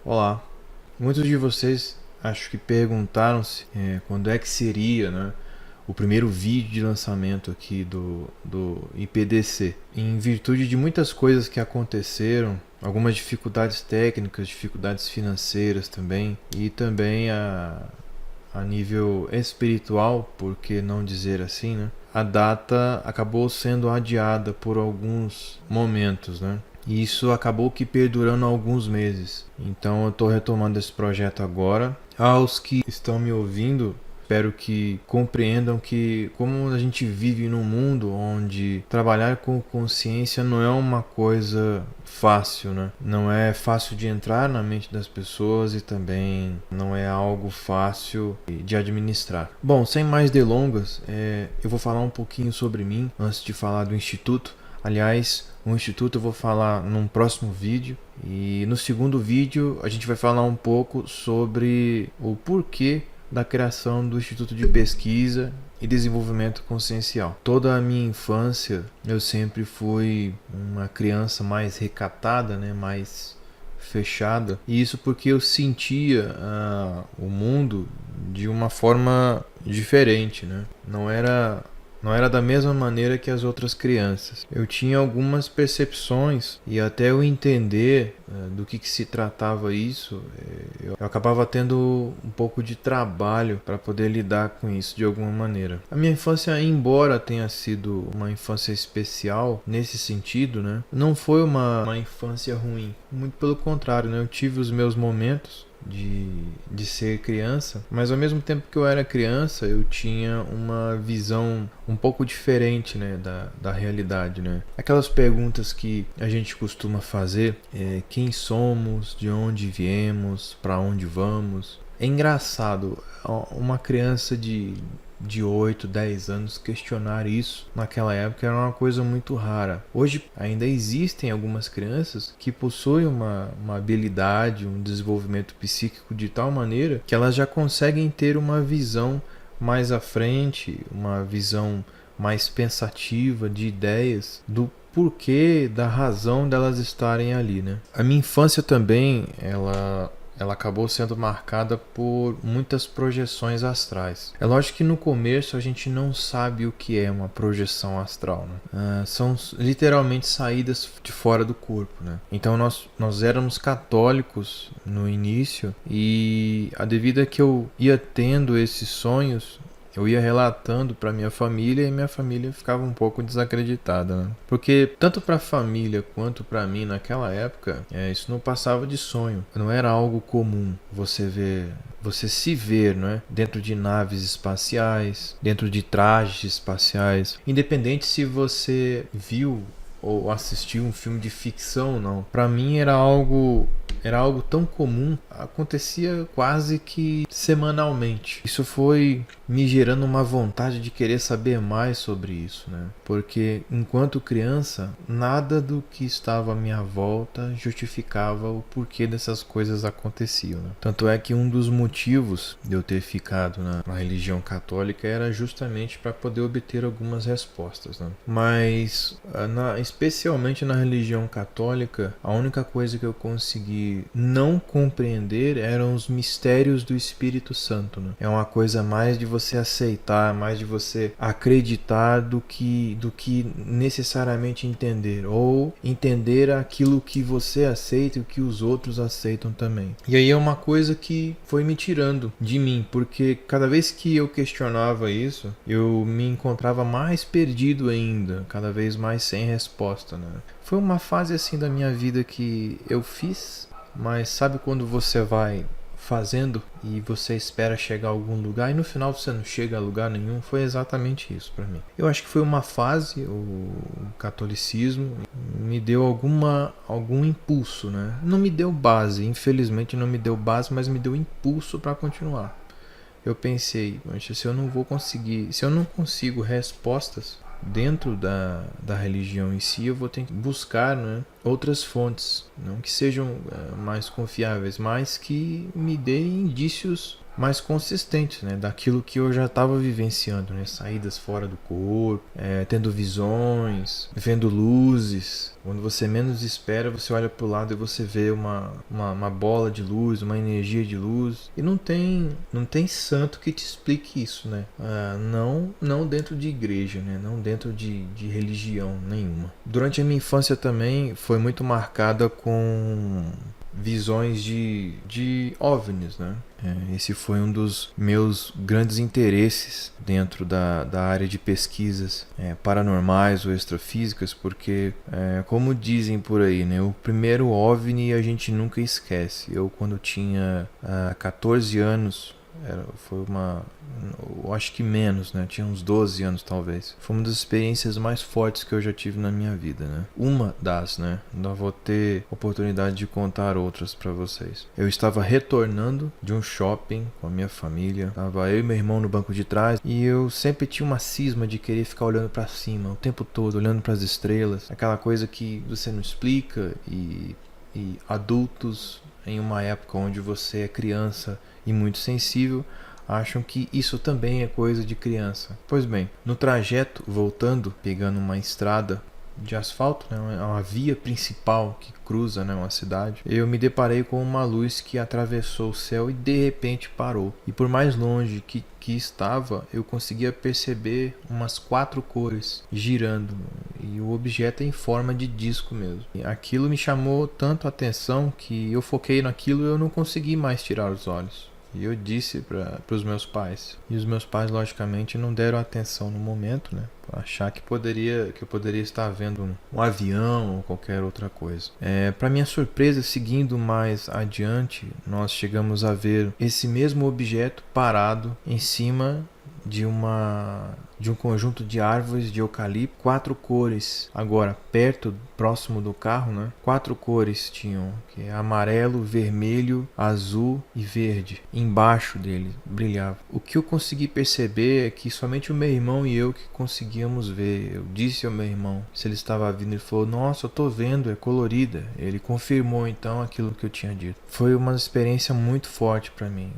Olá, muitos de vocês acho que perguntaram-se quando é que seria, né, o primeiro vídeo de lançamento aqui do IPDC. Em virtude de muitas coisas que aconteceram, algumas dificuldades técnicas, dificuldades financeiras também, e também a nível espiritual, por que não dizer assim, né? A data acabou sendo adiada por alguns momentos, né? E isso acabou que perdurando alguns meses. Então eu estou retomando esse projeto agora. Aos que estão me ouvindo, espero que compreendam que como a gente vive num mundo onde trabalhar com consciência não é uma coisa fácil, né? Não é fácil de entrar na mente das pessoas e também não é algo fácil de administrar. Bom, sem mais delongas, eu vou falar um pouquinho sobre mim antes de falar do Instituto. Aliás, o Instituto eu vou falar num próximo vídeo. E no segundo vídeo a gente vai falar um pouco sobre o porquê da criação do Instituto de Pesquisa e Desenvolvimento Consciencial. Toda a minha infância eu sempre fui uma criança mais recatada, né, mais fechada. E isso porque eu sentia o mundo de uma forma diferente, né? Não era da mesma maneira que as outras crianças. Eu tinha algumas percepções e até eu entender do que se tratava isso, eu acabava tendo um pouco de trabalho para poder lidar com isso de alguma maneira. A minha infância, embora tenha sido uma infância especial nesse sentido, né, não foi uma infância ruim. Muito pelo contrário, né, eu tive os meus momentos de ser criança, mas ao mesmo tempo que eu era criança eu tinha uma visão um pouco diferente, né, da realidade, né? Aquelas perguntas que a gente costuma fazer, quem somos, de onde viemos, para onde vamos. É engraçado uma criança de 8, 10 anos questionar isso naquela época era uma coisa muito rara. Hoje ainda existem algumas crianças que possuem uma habilidade, um desenvolvimento psíquico de tal maneira que elas já conseguem ter uma visão mais à frente, uma visão mais pensativa de ideias do porquê, da razão delas estarem ali, né? A minha infância também, ela acabou sendo marcada por muitas projeções astrais. É lógico que no começo a gente não sabe o que é uma projeção astral, né? São literalmente saídas de fora do corpo, né? Então nós éramos católicos no início e à medida que eu ia tendo esses sonhos, eu ia relatando para minha família e minha família ficava um pouco desacreditada, né? Porque tanto para a família quanto para mim naquela época, isso não passava de sonho. Não era algo comum você se ver, não é? Dentro de naves espaciais, dentro de trajes espaciais, independente se você viu ou assistiu um filme de ficção ou não. Para mim era algo tão comum, acontecia quase que semanalmente. Isso foi me gerando uma vontade de querer saber mais sobre isso, né? Porque enquanto criança, nada do que estava à minha volta justificava o porquê dessas coisas aconteciam, né? Tanto é que um dos motivos de eu ter ficado na religião católica era justamente para poder obter algumas respostas, né? Mas especialmente na religião católica, a única coisa que eu consegui não compreender eram os mistérios do Espírito Santo, né? É uma coisa mais de você aceitar, mais de você acreditar do que necessariamente entender, ou entender aquilo que você aceita e o que os outros aceitam também. E aí é uma coisa que foi me tirando de mim, porque cada vez que eu questionava isso, eu me encontrava mais perdido ainda, cada vez mais sem resposta, né? Foi uma fase assim da minha vida que eu fiz, mas sabe quando você vai fazendo e você espera chegar a algum lugar e no final você não chega a lugar nenhum? Foi exatamente isso para mim. Eu acho que foi uma fase, o catolicismo me deu algum impulso, né? Não me deu base, infelizmente não me deu base, mas me deu impulso para continuar. Eu pensei, se eu não consigo respostas dentro da religião em si, eu vou ter que buscar, né, outras fontes, não que sejam mais confiáveis, mas que me deem indícios mais consistentes, né, daquilo que eu já estava vivenciando, né, saídas fora do corpo, tendo visões, vendo luzes. Quando você menos espera, você olha para o lado e você vê uma bola de luz, uma energia de luz. E não tem santo que te explique isso, né? Não dentro de igreja, né? Não dentro de religião nenhuma. Durante a minha infância também foi muito marcada com visões de OVNIs, né? Esse foi um dos meus grandes interesses dentro da área de pesquisas paranormais ou extrafísicas, porque, como dizem por aí, né, o primeiro OVNI a gente nunca esquece. Eu, quando tinha 14 anos, eu acho que menos, né? Tinha uns 12 anos talvez. Foi uma das experiências mais fortes que eu já tive na minha vida, né? Uma das, né? Ainda vou ter oportunidade de contar outras pra vocês. Eu estava retornando de um shopping com a minha família. Tava eu e meu irmão no banco de trás e eu sempre tinha uma cisma de querer ficar olhando pra cima o tempo todo, olhando pras estrelas. Aquela coisa que você não explica e adultos em uma época onde você é criança e muito sensível acham que isso também é coisa de criança. Pois bem, no trajeto voltando, pegando uma estrada de asfalto, né, uma via principal que cruza, né, uma cidade, eu me deparei com uma luz que atravessou o céu e de repente parou. E por mais longe que estava, eu conseguia perceber umas 4 cores girando, e o objeto é em forma de disco mesmo. E aquilo me chamou tanto a atenção que eu foquei naquilo e eu não consegui mais tirar os olhos. E eu disse para os meus pais. E os meus pais, logicamente, não deram atenção no momento, né? Por achar que eu poderia estar vendo um avião ou qualquer outra coisa. Para minha surpresa, seguindo mais adiante, nós chegamos a ver esse mesmo objeto parado em cima de um conjunto de árvores de eucalipto, 4 cores. Agora, próximo do carro, né? 4 cores tinham, que é amarelo, vermelho, azul e verde. Embaixo dele brilhava. O que eu consegui perceber é que somente o meu irmão e eu que conseguíamos ver. Eu disse ao meu irmão se ele estava vindo, ele falou: "Nossa, eu tô vendo, é colorida". Ele confirmou então aquilo que eu tinha dito. Foi uma experiência muito forte para mim.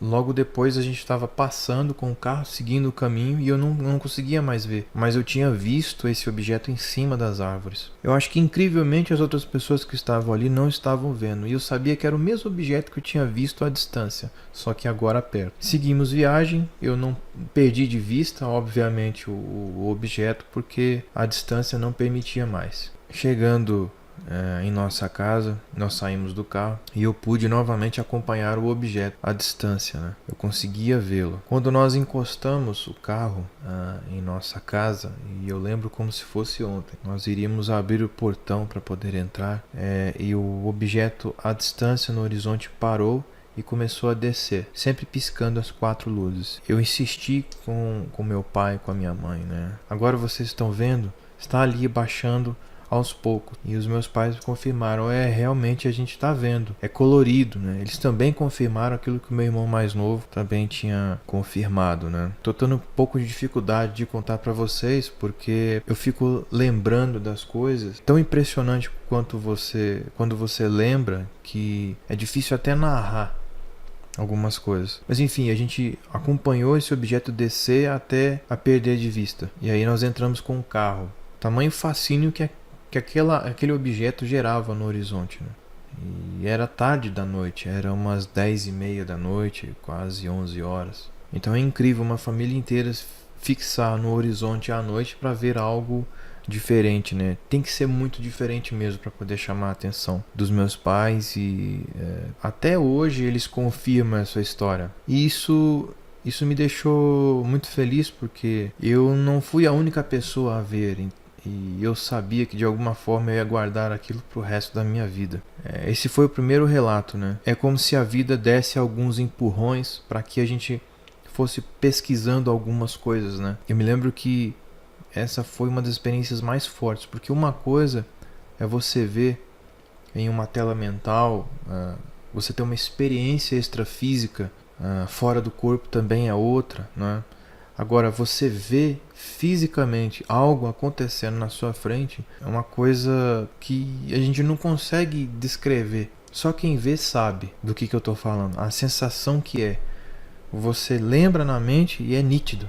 Logo depois a gente estava passando com o carro, seguindo o caminho, e eu não conseguia mais ver. Mas eu tinha visto esse objeto em cima das árvores. Eu acho que incrivelmente as outras pessoas que estavam ali não estavam vendo. E eu sabia que era o mesmo objeto que eu tinha visto à distância, só que agora perto. Seguimos viagem, eu não perdi de vista, obviamente, o objeto, porque a distância não permitia mais. Chegando em nossa casa, nós saímos do carro e eu pude novamente acompanhar o objeto à distância, né? Eu conseguia vê-lo. Quando nós encostamos o carro em nossa casa, e eu lembro como se fosse ontem, nós iríamos abrir o portão para poder entrar, e o objeto à distância no horizonte parou e começou a descer, sempre piscando as 4 luzes. Eu insisti com meu pai e com a minha mãe, né? Agora vocês estão vendo? Está ali baixando aos poucos. E os meus pais confirmaram: realmente a gente está vendo, é colorido, né? Eles também confirmaram aquilo que o meu irmão mais novo também tinha confirmado, né? Tô tendo um pouco de dificuldade de contar para vocês, porque eu fico lembrando das coisas, tão impressionante quando você lembra, que é difícil até narrar algumas coisas. Mas enfim, a gente acompanhou esse objeto descer até a perder de vista. E aí nós entramos com o carro. Tamanho fascínio que aquele objeto gerava no horizonte, né? E era tarde da noite, era umas 10:30 da noite, quase 11 horas. Então é incrível uma família inteira fixar no horizonte à noite para ver algo diferente, né? Tem que ser muito diferente mesmo para poder chamar a atenção dos meus pais, e até hoje eles confirmam essa história. E isso me deixou muito feliz, porque eu não fui a única pessoa a ver. E eu sabia que de alguma forma eu ia guardar aquilo pro resto da minha vida. Esse foi o primeiro relato, né? É como se a vida desse alguns empurrões para que a gente fosse pesquisando algumas coisas, né? Eu me lembro que essa foi uma das experiências mais fortes, porque uma coisa é você ver em uma tela mental, você ter uma experiência extrafísica, fora do corpo também é outra, né? Agora, você vê fisicamente algo acontecendo na sua frente, é uma coisa que a gente não consegue descrever. Só quem vê sabe do que eu estou falando. A sensação que é. Você lembra na mente e é nítido.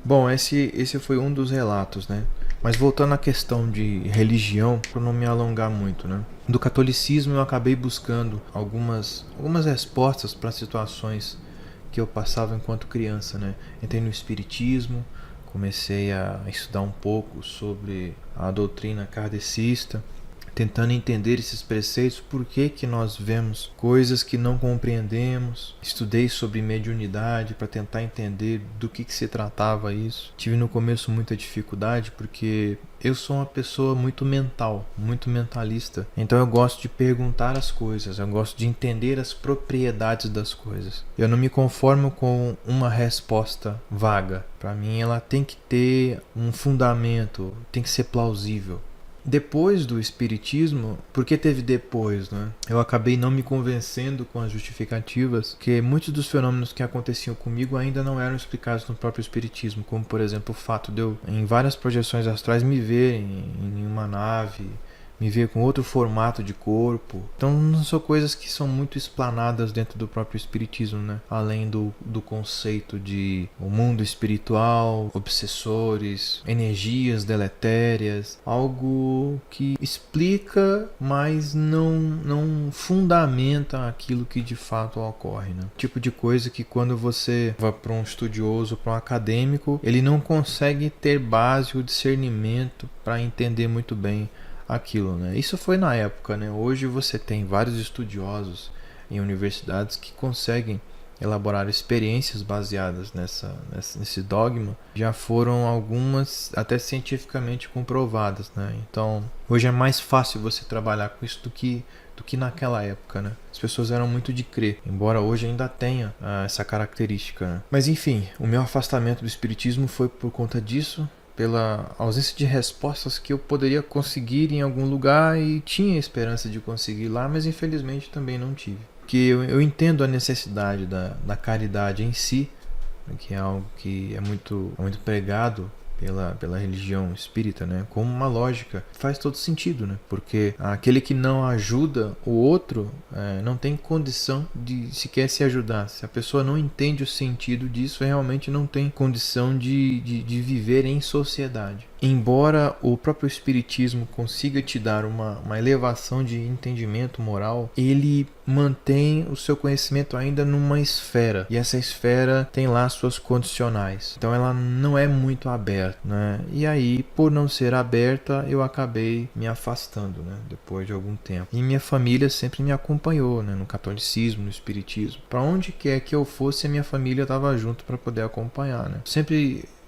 Bom, esse foi um dos relatos, né? Mas voltando à questão de religião, para não me alongar muito, né? Do catolicismo eu acabei buscando algumas respostas para situações que eu passava enquanto criança, né? Entrei no espiritismo, comecei a estudar um pouco sobre a doutrina kardecista, tentando entender esses preceitos, por que nós vemos coisas que não compreendemos. Estudei sobre mediunidade para tentar entender do que se tratava isso. Tive no começo muita dificuldade porque eu sou uma pessoa muito mental, muito mentalista. Então eu gosto de perguntar as coisas, eu gosto de entender as propriedades das coisas. Eu não me conformo com uma resposta vaga. Para mim ela tem que ter um fundamento, tem que ser plausível. Depois do espiritismo, porque teve depois, né? Eu acabei não me convencendo com as justificativas, que muitos dos fenômenos que aconteciam comigo ainda não eram explicados no próprio espiritismo, como por exemplo o fato de eu, em várias projeções astrais, me ver em uma nave, me ver com outro formato de corpo. Então não são coisas que são muito explanadas dentro do próprio espiritismo, né? Além do conceito de o mundo espiritual, obsessores, energias deletérias, algo que explica, mas não fundamenta aquilo que de fato ocorre, né? Tipo de coisa que quando você vai para um estudioso, para um acadêmico, ele não consegue ter base ou discernimento para entender muito bem aquilo, né? Isso foi na época, né? Hoje você tem vários estudiosos em universidades que conseguem elaborar experiências baseadas nesse dogma. Já foram algumas até cientificamente comprovadas, né? Então, hoje é mais fácil você trabalhar com isso do que naquela época, né? As pessoas eram muito de crer, embora hoje ainda tenha essa característica, né? Mas enfim, o meu afastamento do espiritismo foi por conta disso, pela ausência de respostas que eu poderia conseguir em algum lugar e tinha esperança de conseguir lá, mas infelizmente também não tive. Porque eu entendo a necessidade da caridade em si, que é algo que é muito pregado pela religião espírita, né? Como uma lógica. Faz todo sentido, né? Porque aquele que não ajuda o outro não tem condição de sequer se ajudar. Se a pessoa não entende o sentido disso, realmente não tem condição de viver em sociedade. Embora o próprio espiritismo consiga te dar uma elevação de entendimento moral, ele mantém o seu conhecimento ainda numa esfera, e essa esfera tem lá suas condicionais, então ela não é muito aberta, né? E aí, por não ser aberta, eu acabei me afastando, né? Depois de algum tempo. E minha família sempre me acompanhou, né? No catolicismo, no espiritismo, para onde quer que eu fosse, a minha família estava junto para poder acompanhar, né?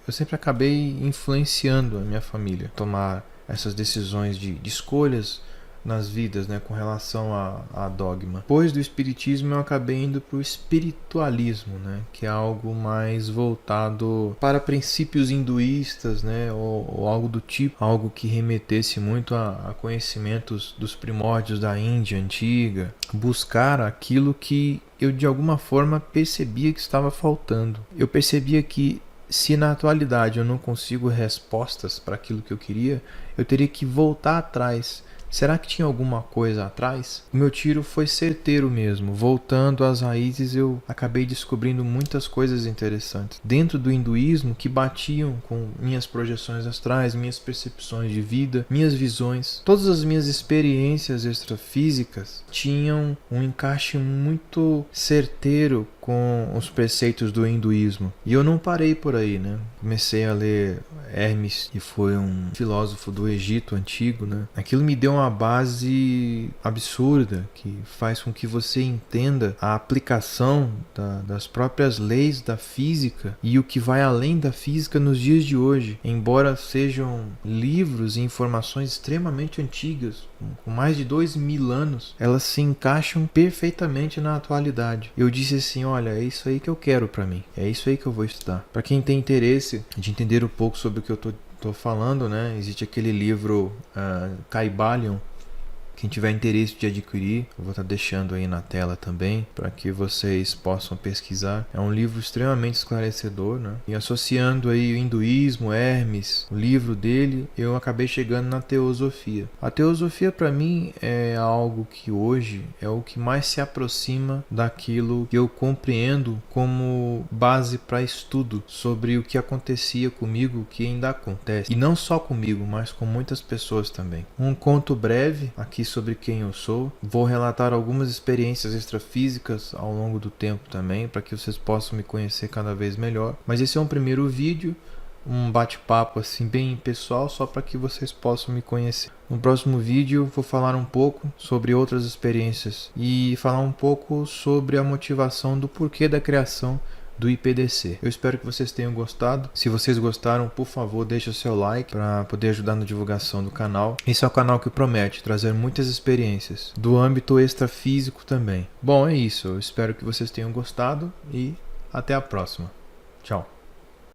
Eu sempre acabei influenciando a minha família a tomar essas decisões de escolhas nas vidas, né, com relação a dogma. Depois do espiritismo eu acabei indo para o espiritualismo, né, que é algo mais voltado para princípios hinduístas, né, ou algo do tipo, algo que remetesse muito a conhecimentos dos primórdios da Índia antiga, buscar aquilo que eu de alguma forma percebia que estava faltando. Eu percebia que se na atualidade eu não consigo respostas para aquilo que eu queria, eu teria que voltar atrás. Será que tinha alguma coisa atrás? O meu tiro foi certeiro mesmo. Voltando às raízes, eu acabei descobrindo muitas coisas interessantes dentro do hinduísmo que batiam com minhas projeções astrais, minhas percepções de vida, minhas visões. Todas as minhas experiências extrafísicas tinham um encaixe muito certeiro com os preceitos do hinduísmo. E eu não parei por aí, né? Comecei a ler Hermes, que foi um filósofo do Egito antigo, né? Aquilo me deu uma base absurda que faz com que você entenda a aplicação das próprias leis da física e o que vai além da física nos dias de hoje. Embora sejam livros e informações extremamente antigas, com mais de 2000 anos, elas se encaixam perfeitamente na atualidade. Eu disse assim, olha, é isso aí que eu quero para mim, é isso aí que eu vou estudar. Para quem tem interesse de entender um pouco sobre o que eu tô falando, né? Existe aquele livro Kybalion, Quem tiver interesse de adquirir, eu vou estar deixando aí na tela também, para que vocês possam pesquisar. É um livro extremamente esclarecedor, né? E associando aí o hinduísmo, Hermes, o livro dele, eu acabei chegando na teosofia. A teosofia para mim é algo que hoje é o que mais se aproxima daquilo que eu compreendo como base para estudo sobre o que acontecia comigo, o que ainda acontece. E não só comigo, mas com muitas pessoas também. Um conto breve aqui sobre quem eu sou. Vou relatar algumas experiências extrafísicas ao longo do tempo também, para que vocês possam me conhecer cada vez melhor. Mas esse é um primeiro vídeo, um bate-papo assim bem pessoal, só para que vocês possam me conhecer. No próximo vídeo vou falar um pouco sobre outras experiências e falar um pouco sobre a motivação do porquê da criação do IPDC. Eu espero que vocês tenham gostado. Se vocês gostaram, por favor, deixe o seu like para poder ajudar na divulgação do canal. Esse é um canal que promete trazer muitas experiências do âmbito extrafísico também. Bom, é isso. Eu espero que vocês tenham gostado e até a próxima. Tchau.